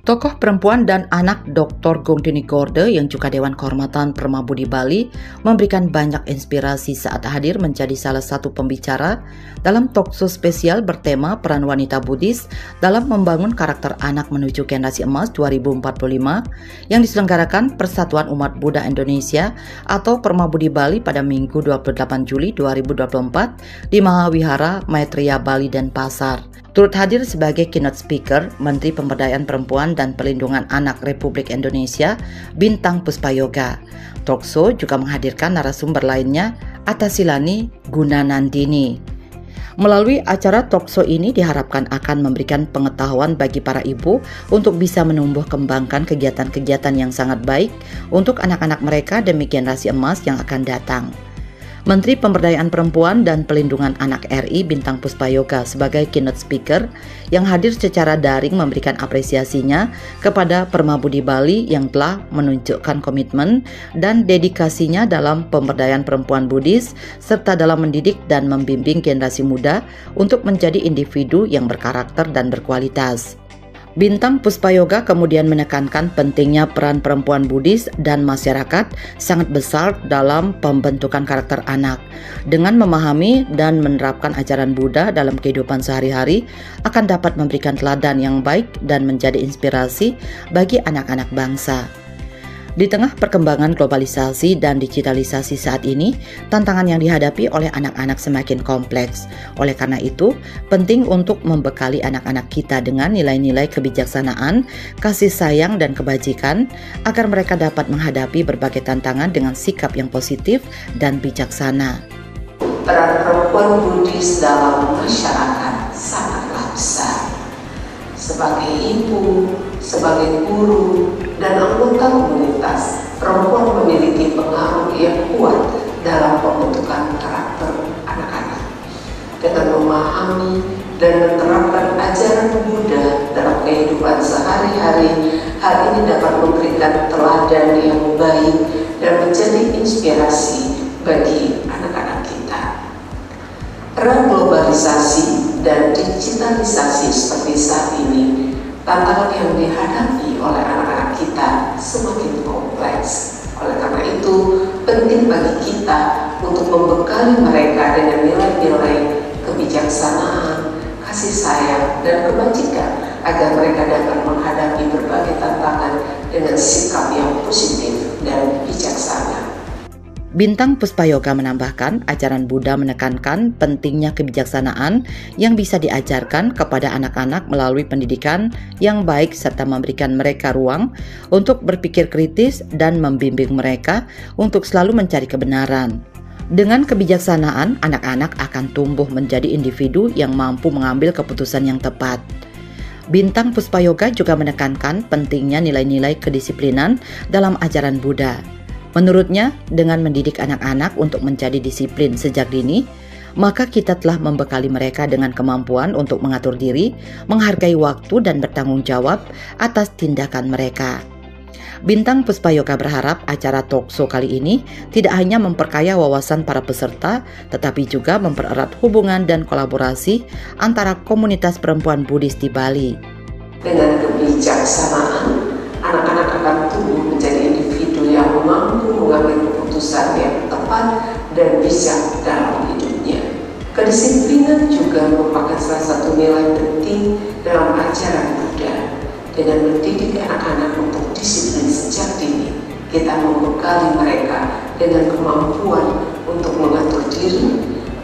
Tokoh perempuan dan anak Dr. Gungdini Gorde yang juga Dewan Kehormatan Permabudi Bali memberikan banyak inspirasi saat hadir menjadi salah satu pembicara dalam talkshow spesial bertema peran wanita Buddhis dalam membangun karakter anak menuju generasi emas 2045 yang diselenggarakan Persatuan Umat Buddha Indonesia atau Permabudi Bali pada Minggu 28 Juli 2024 di Mahawihara Maitreya Bali Denpasar. Turut hadir sebagai keynote speaker Menteri Pemberdayaan Perempuan dan Perlindungan Anak Republik Indonesia Bintang Puspayoga. Talkshow juga menghadirkan narasumber lainnya Atasilani Gunanandini. Melalui acara talkshow ini diharapkan akan memberikan pengetahuan bagi para ibu untuk bisa menumbuh kembangkan kegiatan-kegiatan yang sangat baik untuk anak-anak mereka demi generasi emas yang akan datang. Menteri Pemberdayaan Perempuan dan Perlindungan Anak RI Bintang Puspayoga sebagai keynote speaker yang hadir secara daring memberikan apresiasinya kepada Permabudi Bali yang telah menunjukkan komitmen dan dedikasinya dalam pemberdayaan perempuan Buddhis serta dalam mendidik dan membimbing generasi muda untuk menjadi individu yang berkarakter dan berkualitas. Bintang Puspayoga kemudian menekankan pentingnya peran perempuan Buddhis dan masyarakat sangat besar dalam pembentukan karakter anak. Dengan memahami dan menerapkan ajaran Buddha dalam kehidupan sehari-hari akan dapat memberikan teladan yang baik dan menjadi inspirasi bagi anak-anak bangsa. Di tengah perkembangan globalisasi dan digitalisasi saat ini, tantangan yang dihadapi oleh anak-anak semakin kompleks. Oleh karena itu, penting untuk membekali anak-anak kita dengan nilai-nilai kebijaksanaan, kasih sayang, dan kebajikan agar mereka dapat menghadapi berbagai tantangan dengan sikap yang positif dan bijaksana. Peran perempuan Buddhis dalam masyarakat sangatlah besar. Sebagai ibu, sebagai guru, dan anggota komunitas, perempuan memiliki pengaruh yang kuat dalam pembentukan karakter anak-anak. Dengan memahami dan menerapkan ajaran Buddha dalam kehidupan sehari-hari, hal ini dapat memberikan teladan yang baik dan menjadi inspirasi bagi anak-anak kita. Era globalisasi dan digitalisasi seperti saat ini, tantangan yang dihadapi oleh anak-anak kita semakin kompleks. Oleh karena itu, penting bagi kita untuk membekali mereka dengan nilai-nilai kebijaksanaan, kasih sayang, dan kebajikan agar mereka dapat menghadapi berbagai tantangan dengan sikap yang positif dan bijaksana. Bintang Puspayoga menambahkan, ajaran Buddha menekankan pentingnya kebijaksanaan yang bisa diajarkan kepada anak-anak melalui pendidikan yang baik serta memberikan mereka ruang untuk berpikir kritis dan membimbing mereka untuk selalu mencari kebenaran. Dengan kebijaksanaan, anak-anak akan tumbuh menjadi individu yang mampu mengambil keputusan yang tepat. Bintang Puspayoga juga menekankan pentingnya nilai-nilai kedisiplinan dalam ajaran Buddha. Menurutnya, dengan mendidik anak-anak untuk menjadi disiplin sejak dini, maka kita telah membekali mereka dengan kemampuan untuk mengatur diri, menghargai waktu, dan bertanggung jawab atas tindakan mereka. Bintang Puspayoga berharap acara talkshow kali ini tidak hanya memperkaya wawasan para peserta, tetapi juga mempererat hubungan dan kolaborasi antara komunitas perempuan Buddhis di Bali. Dengan kebijaksanaan, anak-anak akan tumbuh menjadi individu yang mampu mengambil keputusan yang tepat dan bijak dalam hidupnya. Kedisiplinan juga merupakan salah satu nilai penting dalam ajaran Buddha. Dengan mendidik anak-anak untuk disiplin sejak dini, kita membekali mereka dengan kemampuan untuk mengatur diri,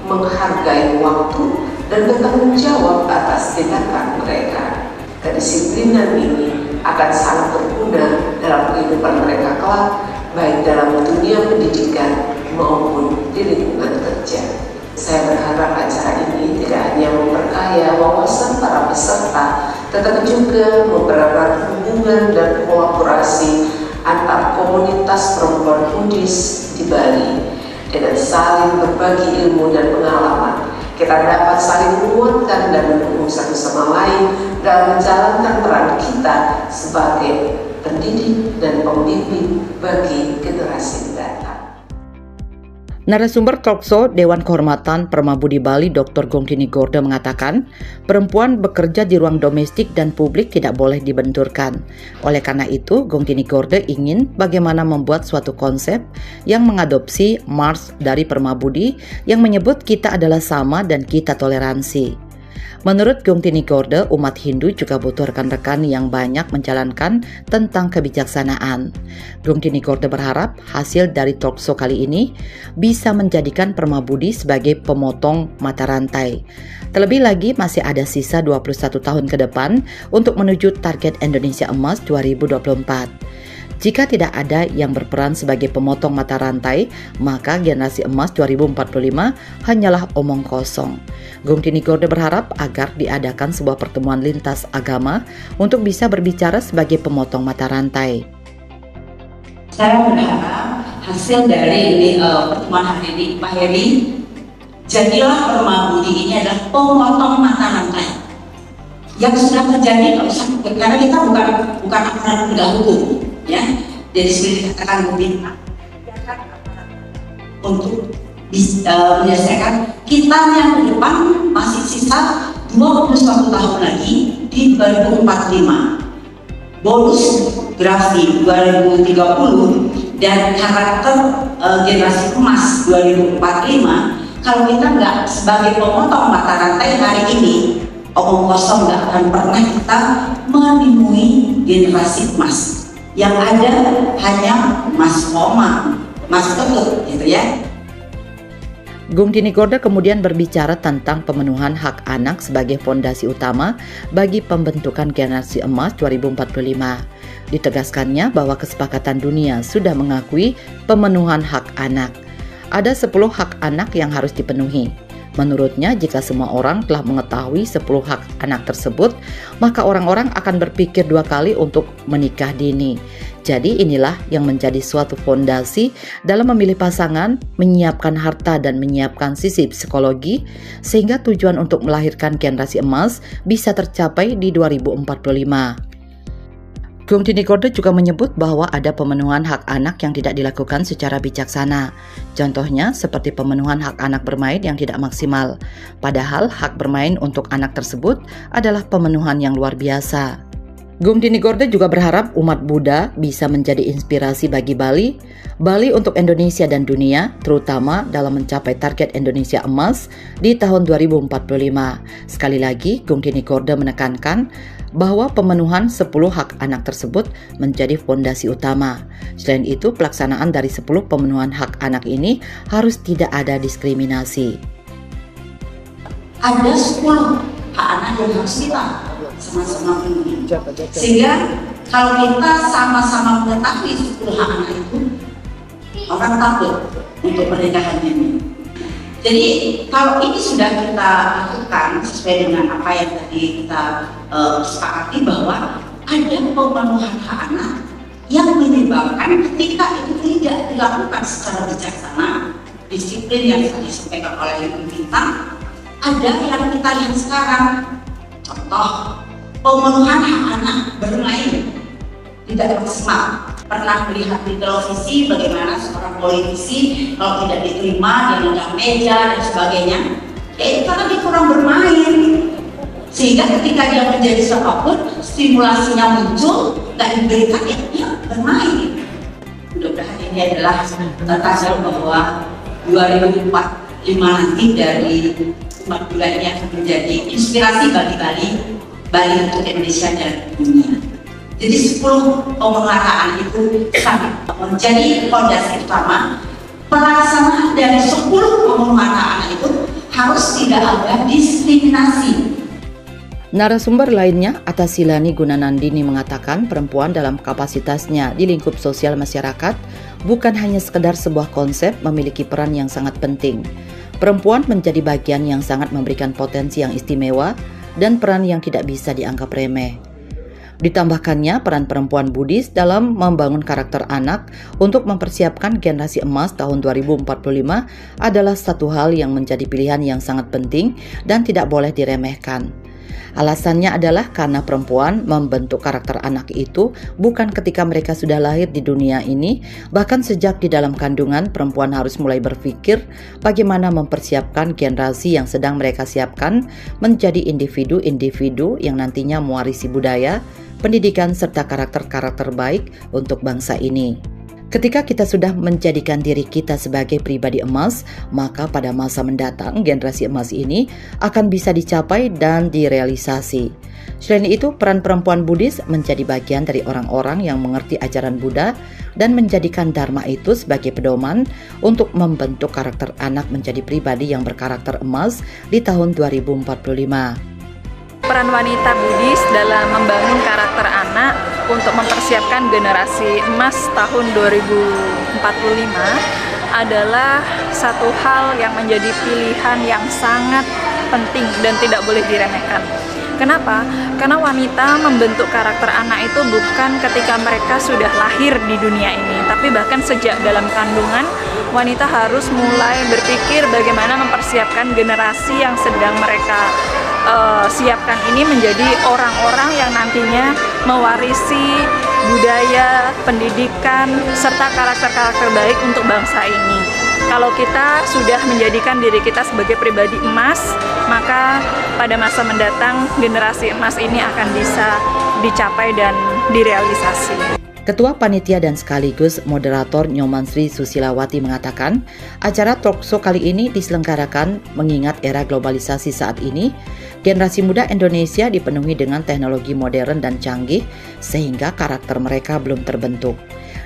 menghargai waktu, dan bertanggung jawab atas tindakan mereka. Kedisiplinan ini akan sangat berguna dalam kehidupan mereka kelak, baik dalam dunia pendidikan maupun di lingkungan kerja. Saya berharap acara ini tidak hanya memperkaya wawasan para peserta, tetapi juga mempererat hubungan dan kolaborasi antar komunitas perempuan Buddhis di Bali. Dengan saling berbagi ilmu dan pengalaman, kita dapat saling menguatkan dan mendukung satu sama lain dalam menjalankan peran kita sebagai pendidik dan pembimbing bagi generasi mendatang. Narasumber talkshow Dewan Kehormatan Permabudi Bali Dr. Gongtini Gorde mengatakan, perempuan bekerja di ruang domestik dan publik tidak boleh dibenturkan. Oleh karena itu, Gongtini Gorde ingin bagaimana membuat suatu konsep yang mengadopsi Mars dari Permabudi yang menyebut kita adalah sama dan kita toleransi. Menurut Gongtini Gorde, umat Hindu juga butuh rekan-rekan yang banyak menjalankan tentang kebijaksanaan. Gongtini Gorde berharap hasil dari talkshow kali ini bisa menjadikan Permabudi sebagai pemotong mata rantai. Terlebih lagi masih ada sisa 21 tahun ke depan untuk menuju target Indonesia Emas 2024. Jika tidak ada yang berperan sebagai pemotong mata rantai, maka generasi emas 2045 hanyalah omong kosong. Gongtini Gorde berharap agar diadakan sebuah pertemuan lintas agama untuk bisa berbicara sebagai pemotong mata rantai. Saya berharap hasil dari ini, pertemuan hari ini, Pak Heri, jadilah Permabudi ini adalah pemotong mata rantai. Yang sudah terjadi, karena kita bukan aparat penegak hukum, ya. Jadi seperti dikatakan meminta untuk menyelesaikan kita yang ke depan masih sisa 21 tahun lagi di 2045. Bonus grafi 2030 dan karakter generasi emas 2045. Kalau kita nggak sebagai pemotong mata rantai hari ini, omong kosong nggak akan pernah kita menemui generasi emas. Yang ada hanya Mas Oma, Mas Ketut, gitu ya. Gongtini Gorde kemudian berbicara tentang pemenuhan hak anak sebagai fondasi utama bagi pembentukan generasi emas 2045. Ditegaskannya bahwa kesepakatan dunia sudah mengakui pemenuhan hak anak. Ada 10 hak anak yang harus dipenuhi. Menurutnya, jika semua orang telah mengetahui 10 hak anak tersebut, maka orang-orang akan berpikir 2 kali untuk menikah dini. Jadi inilah yang menjadi suatu fondasi dalam memilih pasangan, menyiapkan harta dan menyiapkan sisi psikologi, sehingga tujuan untuk melahirkan generasi emas bisa tercapai di 2045. Gongtini Gorde juga menyebut bahwa ada pemenuhan hak anak yang tidak dilakukan secara bijaksana. Contohnya seperti pemenuhan hak anak bermain yang tidak maksimal. Padahal hak bermain untuk anak tersebut adalah pemenuhan yang luar biasa. Gongtini Gorde juga berharap umat Buddha bisa menjadi inspirasi bagi Bali untuk Indonesia dan dunia, terutama dalam mencapai target Indonesia Emas di tahun 2045. Sekali lagi, Gongtini Gorde menekankan bahwa pemenuhan 10 hak anak tersebut menjadi fondasi utama. Selain itu, pelaksanaan dari 10 pemenuhan hak anak ini harus tidak ada diskriminasi. Ada 10 hak anak yang harus kita sama-sama penuhi. Sehingga kalau kita sama-sama mengetahui 10 hak anak itu, orang takut untuk pernikahan ini. Jadi kalau ini sudah kita lakukan sesuai dengan apa yang tadi kita sepakati, bahwa ada pemenuhan hak anak yang menyebabkan ketika itu tidak dilakukan secara bijaksana, disiplin yang tadi disampaikan oleh Ibu Bintang, ada yang kita lihat sekarang. Contoh, pemenuhan hak anak bermain tidak maksimal. Pernah melihat di televisi bagaimana seorang politisi kalau tidak diterima dia nendang meja dan sebagainya, karena dia kurang bermain, sehingga ketika dia menjadi siapapun stimulasinya muncul, nggak diberikan, ya dia bermain. Mudah-mudahan ini adalah tanda bahwa 2045 nanti dari umat Buddha ini akan menjadi inspirasi bagi Bali untuk Indonesia dan dunia. Jadi 10 pemenuhan itu sangat menjadi fondasi utama. Pelaksanaan dari 10 pemenuhan itu harus tidak ada diskriminasi. Narasumber lainnya, Atasilani Gunanandini mengatakan perempuan dalam kapasitasnya di lingkup sosial masyarakat bukan hanya sekedar sebuah konsep, memiliki peran yang sangat penting. Perempuan menjadi bagian yang sangat memberikan potensi yang istimewa dan peran yang tidak bisa dianggap remeh. Ditambahkannya peran perempuan Buddhis dalam membangun karakter anak untuk mempersiapkan generasi emas tahun 2045 adalah satu hal yang menjadi pilihan yang sangat penting dan tidak boleh diremehkan. Alasannya adalah karena perempuan membentuk karakter anak itu bukan ketika mereka sudah lahir di dunia ini, bahkan sejak di dalam kandungan perempuan harus mulai berpikir bagaimana mempersiapkan generasi yang sedang mereka siapkan menjadi individu-individu yang nantinya mewarisi budaya, pendidikan, serta karakter-karakter baik untuk bangsa ini. Ketika kita sudah menjadikan diri kita sebagai pribadi emas, maka pada masa mendatang generasi emas ini akan bisa dicapai dan direalisasi. Selain itu, peran perempuan Buddhis menjadi bagian dari orang-orang yang mengerti ajaran Buddha dan menjadikan Dharma itu sebagai pedoman untuk membentuk karakter anak menjadi pribadi yang berkarakter emas di tahun 2045. Peran wanita Buddhis dalam membangun karakter anak untuk mempersiapkan generasi emas tahun 2045 adalah satu hal yang menjadi pilihan yang sangat penting dan tidak boleh diremehkan. Kenapa? Karena wanita membentuk karakter anak itu bukan ketika mereka sudah lahir di dunia ini, tapi bahkan sejak dalam kandungan, wanita harus mulai berpikir bagaimana mempersiapkan generasi yang sedang mereka siapkan ini menjadi orang-orang yang nantinya mewarisi budaya, pendidikan, serta karakter-karakter baik untuk bangsa ini. Kalau kita sudah menjadikan diri kita sebagai pribadi emas, maka pada masa mendatang generasi emas ini akan bisa dicapai dan direalisasi. Ketua Panitia dan sekaligus moderator Nyoman Sri Susilawati mengatakan, acara talkshow kali ini diselenggarakan mengingat era globalisasi saat ini, generasi muda Indonesia dipenuhi dengan teknologi modern dan canggih sehingga karakter mereka belum terbentuk.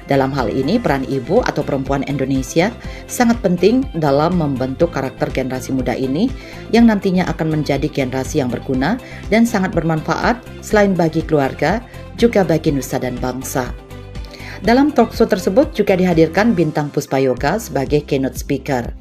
Dalam hal ini, peran ibu atau perempuan Indonesia sangat penting dalam membentuk karakter generasi muda ini yang nantinya akan menjadi generasi yang berguna dan sangat bermanfaat selain bagi keluarga, juga bagi nusa dan bangsa. Dalam talkshow tersebut juga dihadirkan Bintang Puspayoga sebagai keynote speaker.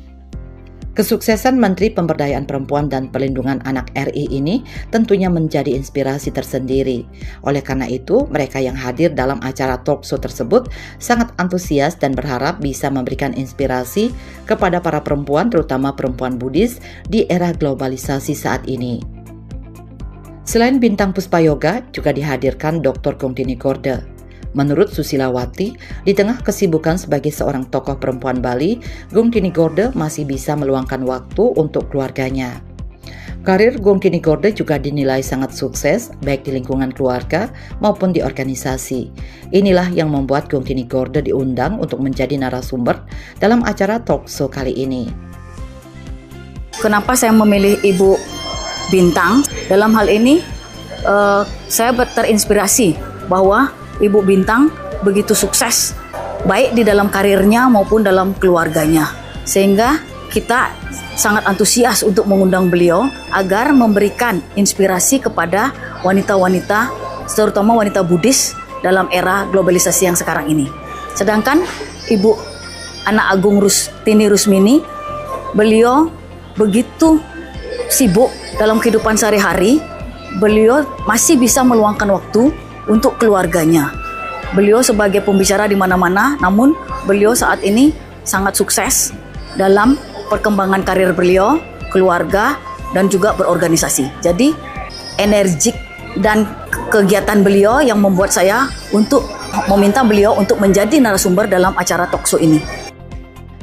Kesuksesan Menteri Pemberdayaan Perempuan dan Perlindungan Anak RI ini tentunya menjadi inspirasi tersendiri. Oleh karena itu, mereka yang hadir dalam acara talkshow tersebut sangat antusias dan berharap bisa memberikan inspirasi kepada para perempuan, terutama perempuan Buddhis di era globalisasi saat ini. Selain Bintang Puspayoga, juga dihadirkan Dr. Gongtini Gorde. Menurut Susilawati, di tengah kesibukan sebagai seorang tokoh perempuan Bali, Gongtini Gorde masih bisa meluangkan waktu untuk keluarganya. Karir Gongtini Gorde juga dinilai sangat sukses, baik di lingkungan keluarga maupun di organisasi. Inilah yang membuat Gongtini Gorde diundang untuk menjadi narasumber dalam acara talkshow kali ini. Kenapa saya memilih Ibu Bintang? Dalam hal ini, saya terinspirasi bahwa Ibu Bintang begitu sukses, baik di dalam karirnya maupun dalam keluarganya. Sehingga kita sangat antusias untuk mengundang beliau agar memberikan inspirasi kepada wanita-wanita, terutama wanita Buddhis dalam era globalisasi yang sekarang ini. Sedangkan Ibu Anak Agung Tini Rusmini, beliau begitu sibuk dalam kehidupan sehari-hari, beliau masih bisa meluangkan waktu untuk keluarganya. Beliau sebagai pembicara di mana-mana, namun beliau saat ini sangat sukses dalam perkembangan karir beliau, keluarga, dan juga berorganisasi. Jadi, energik dan kegiatan beliau yang membuat saya untuk meminta beliau untuk menjadi narasumber dalam acara talkshow ini.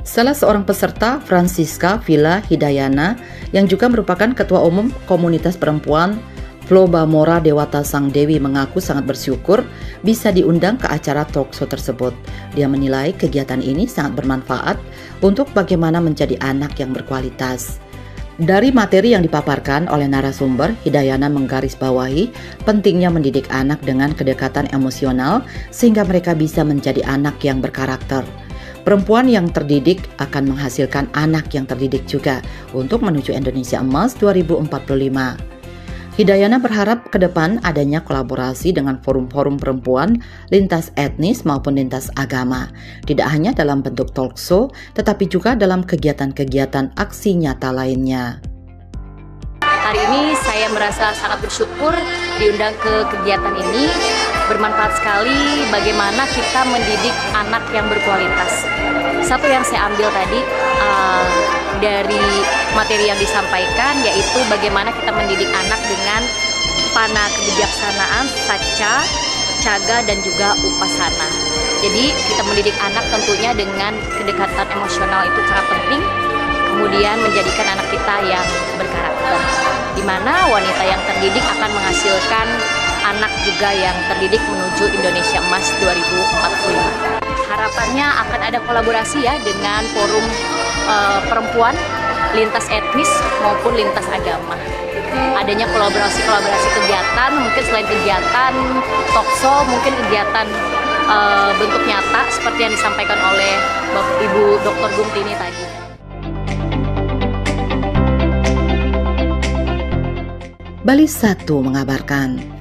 Salah seorang peserta, Francisca Villa Hidayana, yang juga merupakan Ketua Umum Komunitas Perempuan Floba Mora Dewata Sang Dewi, mengaku sangat bersyukur bisa diundang ke acara talkshow tersebut. Dia menilai kegiatan ini sangat bermanfaat untuk bagaimana menjadi anak yang berkualitas. Dari materi yang dipaparkan oleh narasumber, Hidayana menggarisbawahi pentingnya mendidik anak dengan kedekatan emosional sehingga mereka bisa menjadi anak yang berkarakter. Perempuan yang terdidik akan menghasilkan anak yang terdidik juga untuk menuju Indonesia Emas 2045. Hidayana berharap ke depan adanya kolaborasi dengan forum-forum perempuan lintas etnis maupun lintas agama, tidak hanya dalam bentuk talkshow, tetapi juga dalam kegiatan-kegiatan aksi nyata lainnya. Hari ini saya merasa sangat bersyukur diundang ke kegiatan ini. Bermanfaat sekali bagaimana kita mendidik anak yang berkualitas. Satu yang saya ambil tadi dari materi yang disampaikan, yaitu bagaimana kita mendidik anak dengan Pana Kebijaksanaan, Saca, Caga, dan juga Upasana. Jadi kita mendidik anak tentunya dengan kedekatan emosional itu sangat penting, kemudian menjadikan anak kita yang berkarakter, di mana wanita yang terdidik akan menghasilkan anak juga yang terdidik menuju Indonesia Emas 2045. Harapannya akan ada kolaborasi ya dengan forum perempuan lintas etnis maupun lintas agama. Adanya kolaborasi kegiatan, mungkin selain kegiatan talkshow, mungkin kegiatan bentuk nyata seperti yang disampaikan oleh Ibu Dr. Gumtini tadi. Bali 1 mengabarkan,